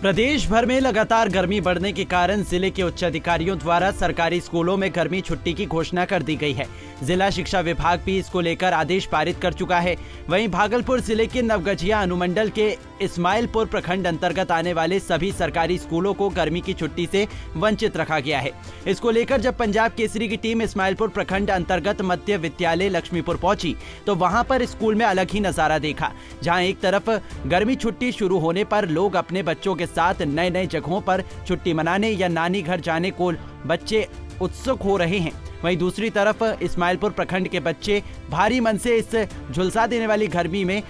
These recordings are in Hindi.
प्रदेश भर में लगातार गर्मी बढ़ने के कारण जिले के उच्च अधिकारियों द्वारा सरकारी स्कूलों में गर्मी छुट्टी की घोषणा कर दी गई है। जिला शिक्षा विभाग भी इसको लेकर आदेश पारित कर चुका है। वहीं भागलपुर जिले के नवगछिया अनुमंडल के इस्माइलपुर प्रखंड अंतर्गत आने वाले सभी सरकारी स्कूलों को गर्मी की छुट्टी से वंचित रखा गया है। इसको लेकर जब पंजाब केसरी की टीम इस्माइलपुर प्रखंड अंतर्गत मध्य विद्यालय लक्ष्मीपुर पहुंची तो वहां पर स्कूल में अलग ही नजारा देखा, जहां एक तरफ गर्मी छुट्टी शुरू होने पर लोग अपने बच्चों के साथ नए नए जगहों पर छुट्टी मनाने या नानी घर जाने को बच्चे उत्सुक हो रहे हैं। वहीं दूसरी तरफ इस्माइलपुर प्रखंड के बच्चे भारी मन से इस झुलसा देने वाली गर्मी में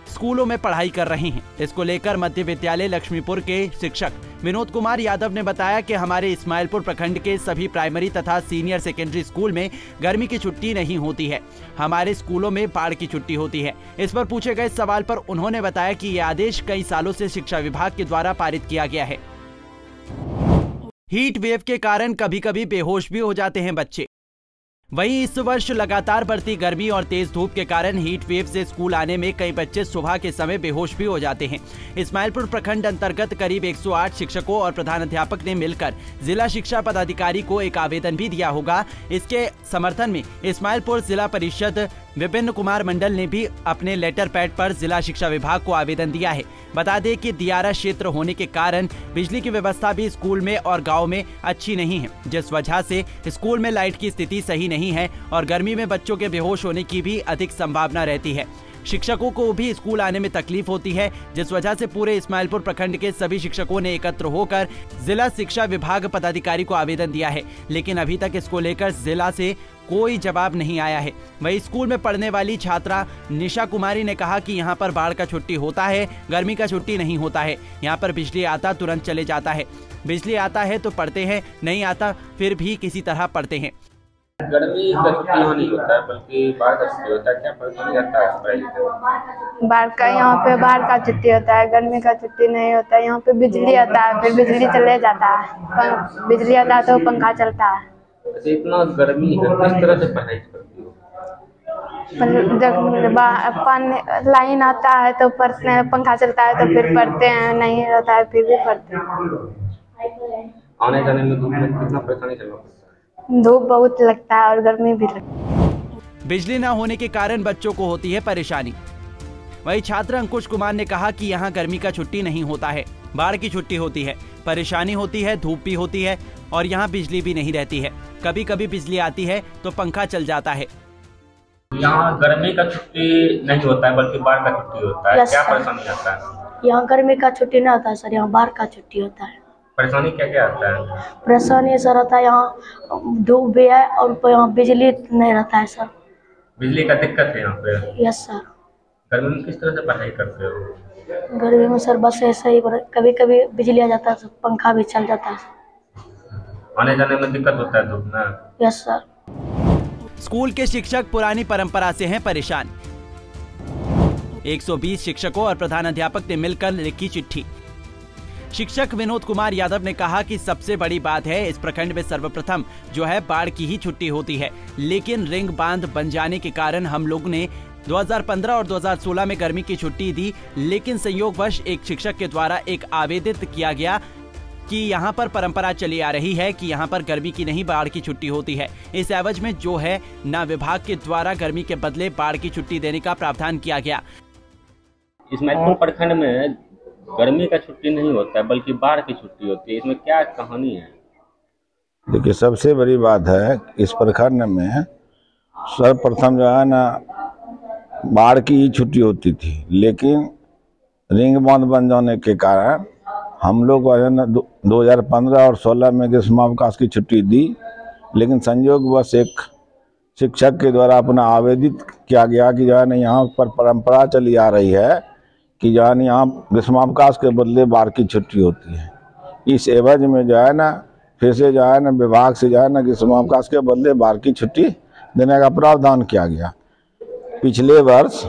स्कूलों में पढ़ाई कर रहे हैं। इसको लेकर मध्य विद्यालय लक्ष्मीपुर के शिक्षक विनोद कुमार यादव ने बताया कि हमारे इस्माइलपुर प्रखंड के सभी प्राइमरी तथा सीनियर सेकेंडरी स्कूल में गर्मी की छुट्टी नहीं होती है, हमारे स्कूलों में बाढ़ की छुट्टी होती है। इस पर पूछे गए सवाल पर उन्होंने बताया कि ये आदेश कई सालों से शिक्षा विभाग के द्वारा पारित किया गया है। हीट वेव के कारण कभी कभी बेहोश भी हो जाते हैं बच्चे। वहीं इस वर्ष लगातार बढ़ती गर्मी और तेज धूप के कारण हीट वेव से स्कूल आने में कई बच्चे सुबह के समय बेहोश भी हो जाते हैं। इस्माइलपुर प्रखंड अंतर्गत करीब 108 शिक्षकों और प्रधानाध्यापक ने मिलकर जिला शिक्षा पदाधिकारी को एक आवेदन भी दिया होगा। इसके समर्थन में इस्माइलपुर जिला परिषद विपिन कुमार मंडल ने भी अपने लेटर पैड पर जिला शिक्षा विभाग को आवेदन दिया है। बता दें कि दियारा क्षेत्र होने के कारण बिजली की व्यवस्था भी स्कूल में और गांव में अच्छी नहीं है, जिस वजह से स्कूल में लाइट की स्थिति सही नहीं है और गर्मी में बच्चों के बेहोश होने की भी अधिक संभावना रहती है। शिक्षकों को भी स्कूल आने में तकलीफ होती है, जिस वजह से पूरे इस्माइलपुर प्रखंड के सभी शिक्षकों ने एकत्र होकर जिला शिक्षा विभाग पदाधिकारी को आवेदन दिया है, लेकिन अभी तक इसको लेकर जिला से कोई जवाब नहीं आया है। वहीं स्कूल में पढ़ने वाली छात्रा निशा कुमारी ने कहा कि यहाँ पर बाढ़ का छुट्टी होता है, गर्मी का छुट्टी नहीं होता है। यहाँ पर बिजली आता तुरंत चले जाता है, बिजली आता है तो पढ़ते हैं, नहीं आता फिर भी किसी तरह पढ़ते हैं। गर्मी का छुट्टी नहीं होता है बल्कि बाढ़ का छुट्टी होता है, क्या परेशानी आता है? बाढ़ का यहाँ पे बाढ़ का छुट्टी होता है, गर्मी का छुट्टी नहीं होता है। यहाँ पे बिजली आता है, फिर बिजली चले जाता है, बिजली आता है तो पंखा चलता है। अच्छा, इतना गर्मी है, किस तरह से पढ़ाई करती हो? जब पानी लाइन आता है तो पढ़ते हैं, पंखा चलता है तो फिर पढ़ते हैं, नहीं रहता है फिर भी पढ़ते हैं। आने जाने में धूप में कितना परेशानी झेलना पड़ता है? धूप बहुत लगता है और गर्मी भी लगता है। बिजली न होने के कारण बच्चों को होती है परेशानी। वही छात्र अंकुश कुमार ने कहा कि यहाँ गर्मी का छुट्टी नहीं होता है, बाढ़ की छुट्टी होती है, परेशानी होती है, धूप भी होती है और यहाँ बिजली भी नहीं रहती है। कभी कभी बिजली आती है तो पंखा चल जाता है। यहाँ गर्मी का छुट्टी नहीं होता है बल्कि बाढ़ का छुट्टी होता है, क्या परेशानी आता है? यहाँ गर्मी का छुट्टी नहीं होता है सर, यहाँ बाढ़ का छुट्टी होता है। परेशानी क्या क्या आता है? परेशानी सर होता है, यहाँ धूप भी है और यहाँ बिजली नहीं रहता है सर। बिजली का दिक्कत है यहाँ पे? Yes sir. गर्मी में किस तरह से पढ़ाई करते हो? गर्मी में सर बस ऐसा ही, कभी कभी बिजली आ जाता है, पंखा भी चल जाता है। आने जाने में दिक्कत होता है धूप में? Yes sir. स्कूल के शिक्षक पुरानी परंपरा से हैं परेशान। 120 शिक्षकों और प्रधानाध्यापक ने मिलकर लिखी चिट्ठी। शिक्षक विनोद कुमार यादव ने कहा कि सबसे बड़ी बात है इस प्रखंड में सर्वप्रथम जो है बाढ़ की ही छुट्टी होती है, लेकिन रिंग बांध बन जाने के कारण हम लोग ने 2015 और 2016 में गर्मी की छुट्टी दी, लेकिन संयोगवश एक शिक्षक के द्वारा एक आवेदित किया गया कि यहाँ पर परंपरा चली आ रही है कि यहाँ पर गर्मी की नहीं बाढ़ की छुट्टी होती है। इस एवज में जो है ना विभाग के द्वारा गर्मी के बदले बाढ़ की छुट्टी देने का प्रावधान किया गया। इस्माइलपुर प्रखंड में गर्मी का छुट्टी नहीं होता है बल्कि बाढ़ की छुट्टी होती है, इसमें क्या कहानी है? देखिए, सबसे बड़ी बात है इस प्रखंड में सर्वप्रथम जो है ना बाढ़ की ही छुट्टी होती थी, लेकिन रिंग बांध बन जाने के कारण हम लोग जो है ना 2015 और 16 में ग्रीष्मावकाश की छुट्टी दी, लेकिन संयोगवश एक शिक्षक के द्वारा अपना आवेदित किया गया कि जो है ना यहाँ पर परंपरा चली आ रही है कि जो है ना यहाँ ग्रीष्मावकाश के बदले बाढ़ की छुट्टी होती है। इस एवज में जो है ना फिर से जो है ना विभाग से जो है ना ग्रीष्मावकाश के बदले बाढ़ की छुट्टी देने का प्रावधान किया गया। पिछले वर्ष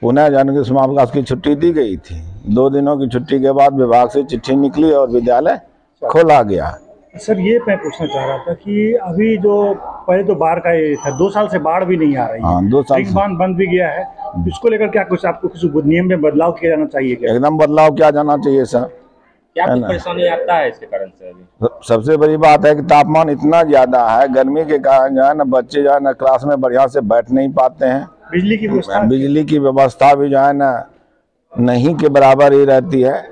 पुनः जो है ग्रीष्मावकाश की छुट्टी दी गई थी। 2 दिनों की छुट्टी के बाद विभाग से चिट्ठी निकली और विद्यालय खोला गया। सर, ये मैं पूछना चाह रहा था कि अभी जो पहले तो बाढ़ का ये था, 2 साल से बाढ़ भी नहीं आ रही है। हाँ, 2 साल रिंग बांध बंद भी गया है। इसको लेकर क्या कुछ आपको कुछ नियम में बदलाव किया जाना चाहिए क्या? एकदम बदलाव किया जाना चाहिए सर। क्या कुछ परेशानी आता है इसके कारण से अभी? सबसे बड़ी बात है कि तापमान इतना ज्यादा है, गर्मी के कारण जो है ना बच्चे जो है ना क्लास में बढ़िया से बैठ नहीं पाते हैं। बिजली की व्यवस्था भी जो है ना नहीं के बराबर ही रहती है,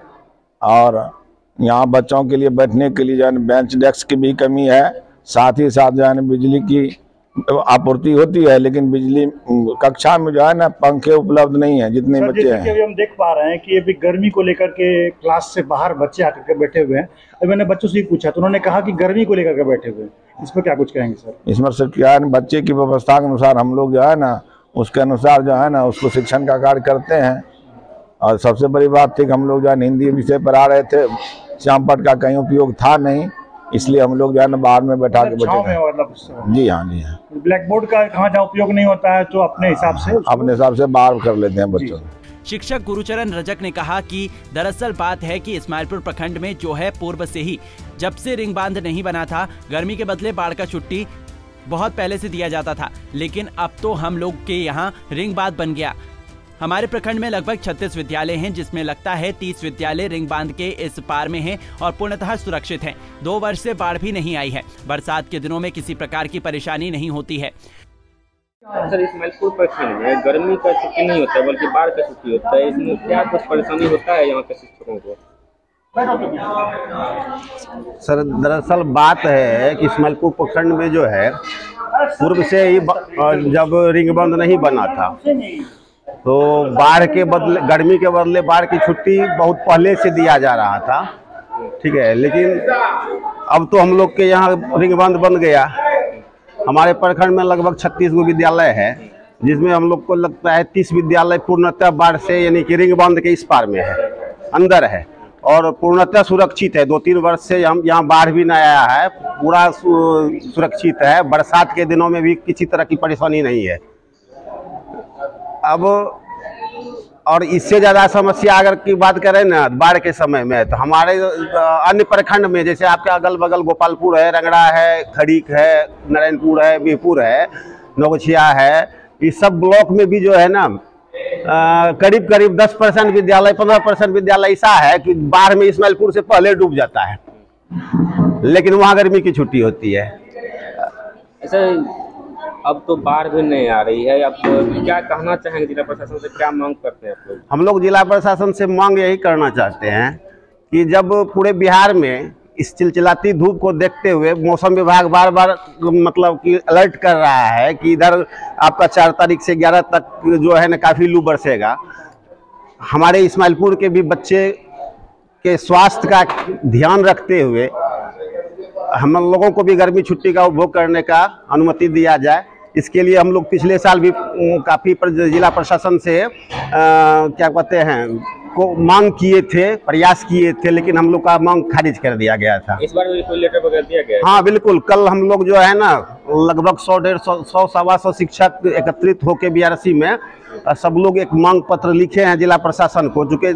और यहाँ बच्चों के लिए बैठने के लिए जो है ना बेंच डेस्क की भी कमी है। साथ ही साथ जो है ना बिजली की आपूर्ति होती है, लेकिन बिजली कक्षा में जो है ना पंखे उपलब्ध नहीं है जितने बच्चे हैं। अभी हम देख पा रहे हैं कि अभी गर्मी को लेकर के क्लास से बाहर बच्चे आकर के बैठे हुए हैं। अभी मैंने बच्चों से पूछा तो उन्होंने कहा कि गर्मी को लेकर के बैठे हुए हैं। इस पर क्या कुछ कहेंगे सर? इसमें सर क्या है, बच्चे की व्यवस्था के अनुसार हम लोग जो है ना उसके अनुसार जो है ना उसको शिक्षण का कार्य करते हैं। और सबसे बड़ी बात थी कि हम लोग जो है हिंदी विषय पर आ रहे थे, श्यामपट्ट का कहीं उपयोग था नहीं, इसलिए हम लोग जो है ना बाहर में बैठा के बैठे। जी हाँ, जी हाँ। ब्लैक बोर्ड का कहाँ जहाँ उपयोग नहीं होता है तो अपने हिसाब से बाहर कर लेते हैं बच्चों। शिक्षक गुरुचरण रजक ने कहा कि दरअसल बात है कि इस्माइलपुर प्रखंड में जो है पूर्व से ही जब से रिंग बांध नहीं बना था, गर्मी के बदले बाढ़ का छुट्टी बहुत पहले से दिया जाता था, लेकिन अब तो हम लोग के यहाँ रिंग बांध बन गया। हमारे प्रखंड में लगभग 36 विद्यालय हैं, जिसमें लगता है 30 विद्यालय रिंग बांध के इस पार में हैं और पूर्णतः सुरक्षित हैं। 2 वर्ष से बाढ़ भी नहीं आई है। बरसात के दिनों में किसी प्रकार की परेशानी नहीं होती है। सर, इस्माइलपुर प्रखंड में गर्मी का छुट्टी नहीं होता है बल्कि बाढ़ का छुट्टी होता है, इसमें क्या कुछ परेशानी होता है यहाँ के शिक्षकों को? सर, दरअसल बात है कि इस्माइलपुर प्रखंड में जो है पूर्व से ही जब रिंग बांध नहीं बना था तो बाढ़ के बदले, गर्मी के बदले बाढ़ की छुट्टी बहुत पहले से दिया जा रहा था, ठीक है। लेकिन अब तो हम लोग के यहाँ रिंग बांध बन गया। हमारे प्रखंड में लगभग 36 गो विद्यालय है, जिसमें हम लोग को लगता है 30 विद्यालय पूर्णतः बाढ़ से यानी कि रिंग बांध के इस पार में है, अंदर है और पूर्णतः सुरक्षित है। 2-3 वर्ष से हम यहाँ बाढ़ भी नहीं आया है, पूरा सुरक्षित है। बरसात के दिनों में भी किसी तरह की परेशानी नहीं है। अब और इससे ज़्यादा समस्या अगर की बात करें ना बाढ़ के समय में, तो हमारे अन्य प्रखंड में जैसे आपके अगल बगल गोपालपुर है, रंगड़ा है, खड़ीक है, नारायणपुर है, बिहपुर है, नौगछिया है, इस सब ब्लॉक में भी जो है ना करीब करीब 10% विद्यालय, 15% विद्यालय ऐसा है कि बाढ़ में इस्माइलपुर से पहले डूब जाता है, लेकिन वहाँ गर्मी की छुट्टी होती है। ऐसा अब तो बाढ़ भी नहीं आ रही है, अब तो क्या कहना चाहेंगे जिला प्रशासन से, क्या मांग करते हैं आप लोग? हम लोग जिला प्रशासन से मांग यही करना चाहते हैं कि जब पूरे बिहार में इस चिलचिलाती धूप को देखते हुए मौसम विभाग बार बार मतलब कि अलर्ट कर रहा है कि इधर आपका 4 तारीख से 11 तक जो है ना काफ़ी लू बरसेगा। हमारे इस्माइलपुर के भी बच्चे के स्वास्थ्य का ध्यान रखते हुए हम लोगों को भी गर्मी छुट्टी का उपभोग करने का अनुमति दिया जाए। इसके लिए हम लोग पिछले साल भी काफ़ी जिला प्रशासन से क्या कहते हैं को मांग किए थे, प्रयास किए थे, लेकिन हम लोग का मांग खारिज कर दिया गया था। इस बार कोई लेटर वगैरह दिया गया है? हाँ बिल्कुल, कल हम लोग जो है ना लगभग 100-150 शिक्षक एकत्रित होकर BRC में सब लोग एक मांग पत्र लिखे हैं जिला प्रशासन को, जो कि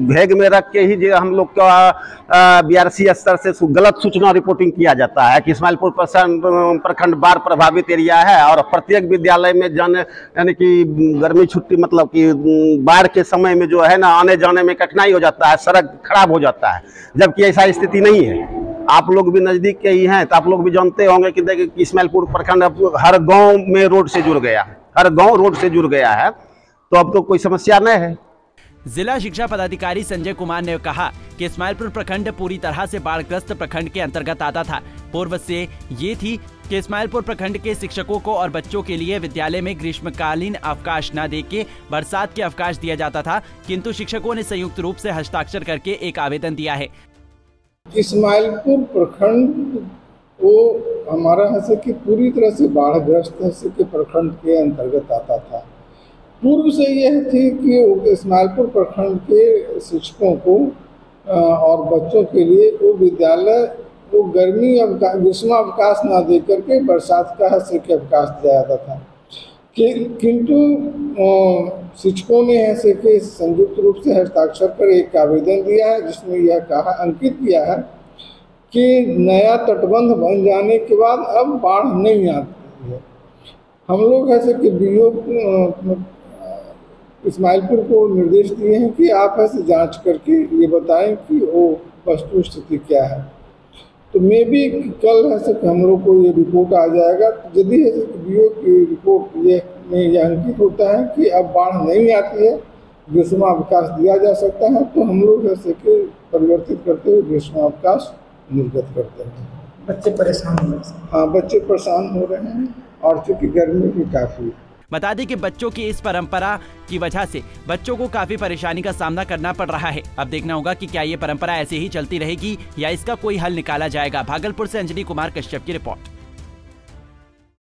भेग में रख के ही हम लोग का BRC स्तर से गलत सूचना रिपोर्टिंग किया जाता है कि इस्माइलपुर प्रखंड बाढ़ प्रभावित एरिया है और प्रत्येक विद्यालय में जाने यानी कि गर्मी छुट्टी मतलब कि बाढ़ के समय में जो है ना आने जाने में कठिनाई हो जाता है, सड़क खराब हो जाता है, जबकि ऐसा स्थिति नहीं है। आप लोग भी नज़दीक के ही हैं तो आप लोग भी जानते होंगे कि देखिए इस्माइलपुर प्रखंड हर गांव में रोड से जुड़ गया, हर गांव रोड से जुड़ गया है, तो अब तो कोई समस्या नहीं है। जिला शिक्षा पदाधिकारी संजय कुमार ने कहा कि इस्माइलपुर प्रखंड पूरी तरह से बाढ़ग्रस्त प्रखंड के अंतर्गत आता था। पूर्व से ये थी कि इस्माइलपुर प्रखंड के शिक्षकों को और बच्चों के लिए विद्यालय में ग्रीष्मकालीन अवकाश न देके बरसात के अवकाश दिया जाता था, किंतु शिक्षकों ने संयुक्त रूप से हस्ताक्षर करके एक आवेदन दिया है। इस्माइलपुर प्रखंड वो हमारा है कि पूरी तरह से बाढ़ग्रस्त है के प्रखंड के अंतर्गत आता था। पूर्व से यह थी कि इस्माइलपुर प्रखंड के शिक्षकों को और बच्चों के लिए वो विद्यालय वो ग्रीष्म अवकाश न दे करके बरसात का के अवकाश दिया जाता था, किंतु शिक्षकों ने ऐसे के संयुक्त रूप से हस्ताक्षर कर एक आवेदन दिया है जिसमें यह कहा अंकित किया है कि नया तटबंध बन जाने के बाद अब बाढ़ नहीं आती। होती है। हम लोग ऐसे कि बीओ इस्माइलपुर को निर्देश दिए हैं कि आप ऐसे जांच करके ये बताएं कि वो वस्तु स्थिति क्या है। तो मे भी कल ऐसे कि हम लोग को ये रिपोर्ट आ जाएगा। यदि ऐसे बीओ की रिपोर्ट ये अंकित होता है कि अब बाढ़ नहीं आती है, ग्रीष्मावकाश दिया जा सकता है, तो हम लोग ऐसे के परिवर्तित करते हुए ग्रीष्मावकाश निर्गत करते हैं। बच्चे परेशान हो रहे हैं। हाँ, बच्चे परेशान हो रहे हैं और चूँकि गर्मी भी काफ़ी है। बता दें कि बच्चों की इस परंपरा की वजह से बच्चों को काफी परेशानी का सामना करना पड़ रहा है। अब देखना होगा कि क्या ये परंपरा ऐसे ही चलती रहेगी या इसका कोई हल निकाला जाएगा। भागलपुर से अंजनी कुमार कश्यप की रिपोर्ट।